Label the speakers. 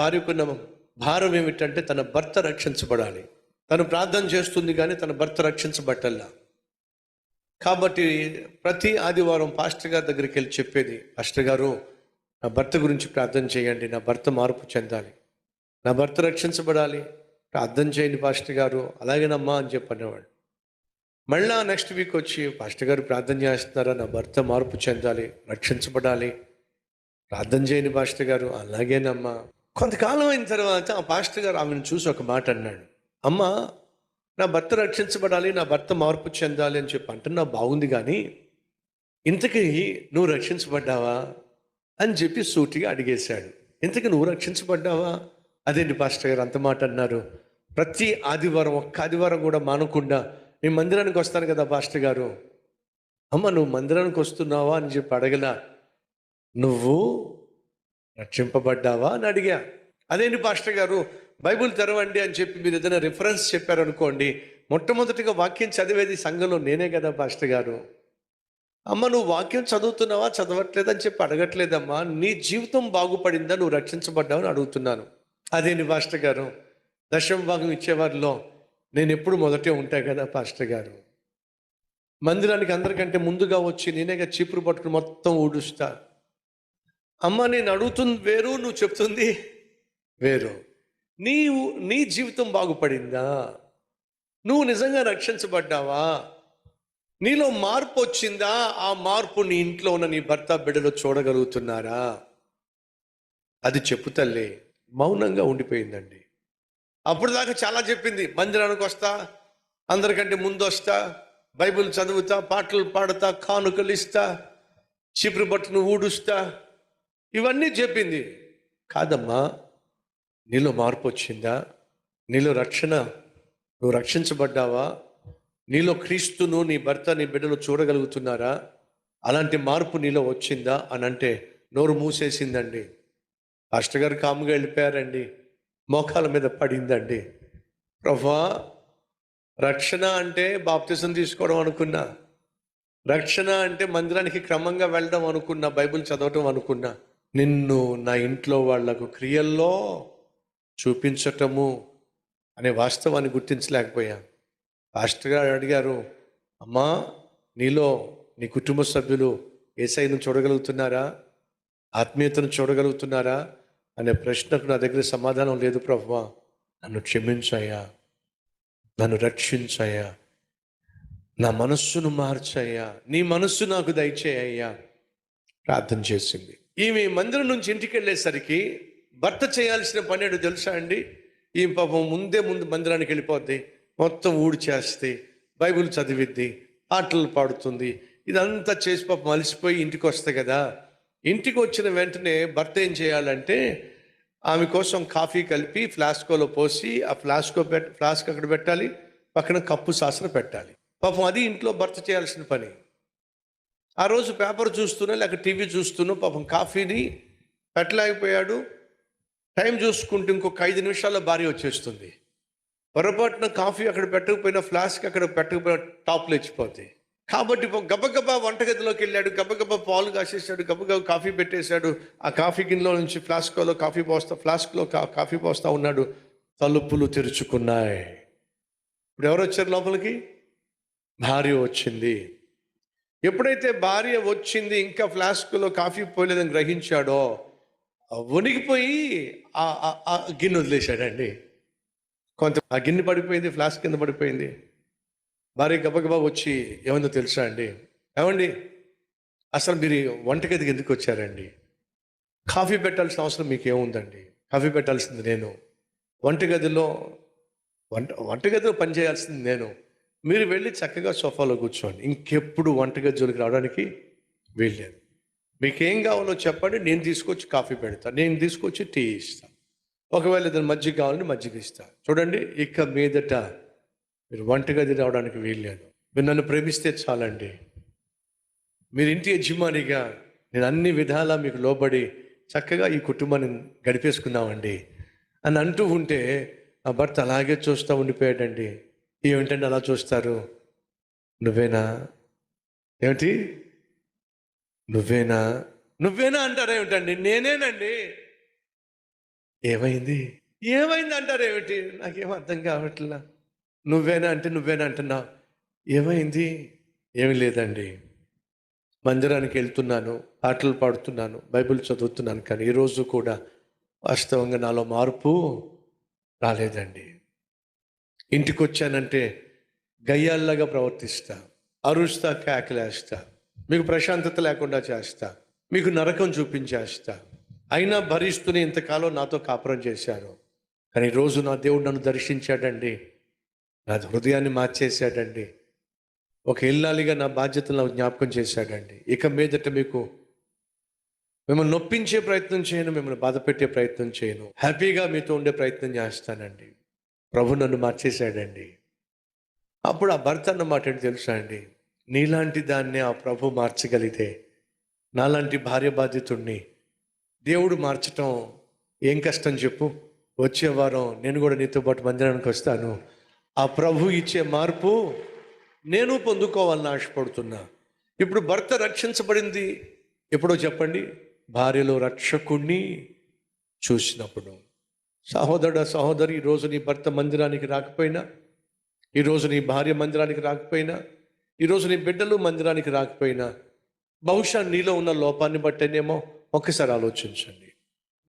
Speaker 1: భార్యకున్న భారం ఏమిటంటే తన భర్త రక్షించబడాలి. తను ప్రార్థన చేస్తుంది కానీ తన భర్త రక్షించబట్టల్లా. కాబట్టి ప్రతి ఆదివారం పాస్టర్ గారి దగ్గరికి వెళ్ళి చెప్పేది, పాస్టర్ గారు నా భర్త గురించి ప్రార్థన చేయండి, నా భర్త మార్పు చెందాలి, నా భర్త రక్షించబడాలి, ప్రార్థన చేయండి పాస్టర్ గారు. అలాగేనమ్మా అని చెప్పి అనేవాడు. మళ్ళా నెక్స్ట్ వీక్ వచ్చి, పాస్టర్ గారు ప్రార్థన చేస్తున్నారా, నా భర్త మార్పు చెందాలి, రక్షించబడాలి, ప్రార్థన చేయండి పాస్టర్ గారు. అలాగేనమ్మా. కొంతకాలం అయిన తర్వాత ఆ పాస్టర్ గారు ఆమెను చూసి ఒక మాట అన్నాడు, అమ్మా నా భర్త రక్షించబడాలి, నా భర్త మార్పు చెందాలి అని చెప్పి అంటున్నా బాగుంది, కానీ ఇంతకీ నువ్వు రక్షించబడ్డావా అని చెప్పి సూటిగా అడిగేశాడు. ఇంతకీ నువ్వు రక్షించబడ్డావా? అదేంటి పాస్టర్ గారు అంత మాట అన్నారు? ప్రతి ఆదివారం ఒక్క ఆదివారం కూడా మానకుండా నేను మందిరానికి వస్తాను కదా పాస్టర్ గారు. అమ్మ నువ్వు మందిరానికి వస్తున్నావా అని చెప్పి అడగలా, నువ్వు రక్షింపబడ్డావా అని అడిగా. అదేంటి పాస్టర్ గారు బైబిల్ తెరవండి అని చెప్పి మీరు ఏదైనా రిఫరెన్స్ చెప్పారనుకోండి, మొట్టమొదటిగా వాక్యం చదివేది సంఘంలో నేనే కదా పాస్టర్ గారు. అమ్మ నువ్వు వాక్యం చదువుతున్నావా చదవట్లేదని చెప్పి అడగట్లేదమ్మా, నీ జీవితం బాగుపడిందా, నువ్వు రక్షించబడ్డావని అడుగుతున్నాను. అదేంటి పాస్టర్ గారు దశమ భాగం ఇచ్చేవారిలో నేను ఎప్పుడు మొదటే ఉంటాయి కదా పాస్టర్ గారు. మందిరానికి అందరికంటే ముందుగా వచ్చి నేనేగా చీపురు పట్టుకుని మొత్తం ఊడుస్తా. అమ్మ నేను అడుగుతుంది వేరు, నువ్వు చెప్తుంది వేరు. నీ జీవితం బాగుపడిందా? నువ్వు నిజంగా రక్షించబడ్డావా? నీలో మార్పు వచ్చిందా? ఆ మార్పు నీ ఇంట్లో ఉన్న నీ భర్త బిడ్డలో చూడగలుగుతున్నారా? అది చెప్పు తల్లి. మౌనంగా ఉండిపోయిందండి. అప్పుడు దాకా చాలా చెప్పింది, మందిరానికి వస్తా, అందరికంటే ముందు వస్తా, బైబిల్ చదువుతా, పాటలు పాడుతా, కానుకలు ఇస్తా, చీపురు బట్టను ఊడుస్తా, ఇవన్నీ చెప్పింది. కాదమ్మా, నీలో మార్పు వచ్చిందా? నీలో నువ్వు రక్షించబడ్డావా? నీలో క్రీస్తును నీ భర్త నీ బిడ్డలు చూడగలుగుతున్నారా? అలాంటి మార్పు నీలో వచ్చిందా అని అంటే నోరు మూసేసిందండి. పాస్టర్ గారు కాముగా వెళ్ళిపోయారండి. మోకాల మీద పడిందండి. ప్రభువా, రక్షణ అంటే బాప్తిజం తీసుకోవడం అనుకున్నా, రక్షణ అంటే మందిరానికి క్రమంగా వెళ్ళడం అనుకున్నా, బైబిల్ చదవటం అనుకున్నా, నిన్ను నా ఇంట్లో వాళ్లకు క్రియల్లో చూపించటము అనే వాస్తవాన్ని గుర్తించలేకపోయా. పాస్టర్ గారు అడిగారు, అమ్మా నీలో నీ కుటుంబ సభ్యులు యేసయ్యను చూడగలుగుతున్నారా, ఆత్మీయతను చూడగలుగుతున్నారా అనే ప్రశ్నకు నా దగ్గర సమాధానం లేదు ప్రభువా, నన్ను క్షమించయ్యా, నన్ను రక్షించయ్యా, నా మనస్సును మార్చయ్యా, నీ మనస్సు నాకు దయచేయ్యా ప్రార్థన చేసింది. ఈమె మందిరం నుంచి ఇంటికి వెళ్ళేసరికి భర్త చేయాల్సిన పని ఏంటో తెలుసా అండి? ఈ పాపం ముందు మందిరానికి వెళ్ళిపోద్ది, మొత్తం ఊడి చేస్తే, బైబిల్ చదివిద్ది, పాటలు పాడుతుంది, ఇదంతా చేసి పాపం అలసిపోయి ఇంటికి వస్తాయి కదా. ఇంటికి వచ్చిన వెంటనే భర్త ఏం చేయాలంటే ఆమె కోసం కాఫీ కలిపి ఫ్లాస్కోలో పోసి ఆ ఫ్లాస్క్ అక్కడ పెట్టాలి, పక్కన కప్పు సాసన పెట్టాలి. పాపం అది ఇంట్లో భర్త చేయాల్సిన పని. ఆ రోజు పేపర్ చూస్తూనో లేక టీవీ చూస్తూనో పాపం కాఫీని పెట్టలేకపోయాడు. టైం చూసుకుంటూ ఇంకొక 5 నిమిషాల్లో భార్య వచ్చేస్తుంది. పొరపాటున కాఫీ అక్కడ పెట్టకపోయినా, ఫ్లాస్క్ అక్కడ పెట్టకపోయినా టాప్లో ఇచ్చిపోతాయి. కాబట్టి గబగబా వంటగదిలోకి వెళ్ళాడు, గబగబా పాలు కాసేసాడు, గబగబా కాఫీ పెట్టేశాడు. ఆ కాఫీ గిన్నెలో నుంచి ఫ్లాస్క్లో కాఫీ పోస్తా ఉన్నాడు. తలుపులు తెరుచుకున్నాయి. ఇప్పుడు ఎవరు వచ్చారు లోపలికి? భార్య వచ్చింది. ఎప్పుడైతే భార్య వచ్చింది, ఇంకా ఫ్లాస్క్లో కాఫీ పోయలేదని గ్రహించాడో వణికిపోయి ఆ గిన్నె వదిలేశాడండి. ఆ గిన్నె పడిపోయింది, ఫ్లాస్క్ కింద పడిపోయింది. భార్య గబగబా వచ్చి ఏమందో తెలుసా అండి, ఏమండి అసలు మీరు వంటగదికి ఎందుకు వచ్చారండి? కాఫీ పెట్టాల్సిన అవసరం మీకు ఏముందండి? కాఫీ పెట్టాల్సింది నేను, వంటగదిలో పని చేయాల్సింది నేను. మీరు వెళ్ళి చక్కగా సోఫాలో కూర్చోండి, ఇంకెప్పుడు వంటగది జోలికి రావడానికి వీల్లేదు. మీకేం కావాలో చెప్పండి, నేను తీసుకొచ్చి కాఫీ పెడతాను, నేను తీసుకొచ్చి టీ ఇస్తాను, ఒకవేళ ఏదైనా మజ్జిగ కావాలంటే మజ్జిగ ఇస్తాను. చూడండి, ఇక మీదట మీరు వంటగది రావడానికి వీల్లేదు. మీరు నన్ను ప్రేమిస్తే చాలండి, మీరు ఇంటి యజమానిగా నేను అన్ని విధాలా మీకు లోబడి చక్కగా ఈ కుటుంబాన్ని గడిపేసుకున్నామండి అని అంటూ ఉంటే ఆ భర్త అలాగే చూస్తూ ఉండిపోయాడండి. ఏమిటండి అలా చూస్తారు? నువ్వేనా? ఏమిటి నువ్వేనా అంటారా? ఏమిటండి నేనేనండి. ఏమైంది? ఏమైంది అంటారు ఏమిటి? నాకేం అర్థం కావట్లా. నువ్వేనా అంటే నువ్వేనా అంటున్నావు. ఏమైంది? ఏమి లేదండి. మందిరానికి వెళ్తున్నాను, పాటలు పాడుతున్నాను, బైబిల్ చదువుతున్నాను. కానీ ఈరోజు కూడా వాస్తవంగా నాలో మార్పు రాలేదండి. ఇంటికొచ్చానంటే గయ్యాల్లాగా ప్రవర్తిస్తా, అరుస్తా, కేకలేస్తా, మీకు ప్రశాంతత లేకుండా చేస్తా, మీకు నరకం చూపించేస్తా. అయినా భరిస్తూనే ఇంతకాలం నాతో కాపురం చేశాను. కానీ ఈరోజు నా దేవుడు నన్ను దర్శించాడండి. నా హృదయాన్ని మార్చేశాడండి. ఒక ఇల్లాలిగా నా బాధ్యతలు నాకు జ్ఞాపకం చేశాడండి. ఇక మీదట మిమ్మల్ని నొప్పించే ప్రయత్నం చేయను, మిమ్మల్ని బాధ పెట్టే ప్రయత్నం చేయను. హ్యాపీగా మీతో ఉండే ప్రయత్నం చేస్తానండి. ప్రభు నన్ను మార్చేశాడండి. అప్పుడు ఆ భర్త అన్న మాట ఏంటి తెలుసా అండి? నీలాంటి దాన్ని ఆ ప్రభు మార్చగలిగితే నాలాంటి భార్య బాధితుడిని దేవుడు మార్చటం ఏం కష్టం చెప్పు. వచ్చే వారం నేను కూడా నీతో పాటు మందిరానికి వస్తాను. ఆ ప్రభు ఇచ్చే మార్పు నేను పొందుకోవాలని ఆశపడుతున్నా. ఇప్పుడు భర్త రక్షించబడింది ఎప్పుడో చెప్పండి? భార్యలో రక్షకుణ్ణి చూసినప్పుడు. సహోదరుడు సహోదరి, ఈరోజు నీ భర్త మందిరానికి రాకపోయినా, ఈరోజు నీ భార్య మందిరానికి రాకపోయినా, ఈరోజు నీ బిడ్డలు మందిరానికి రాకపోయినా, బహుశా నీలో ఉన్న లోపాన్ని బట్టేనేమో ఒక్కసారి ఆలోచించండి.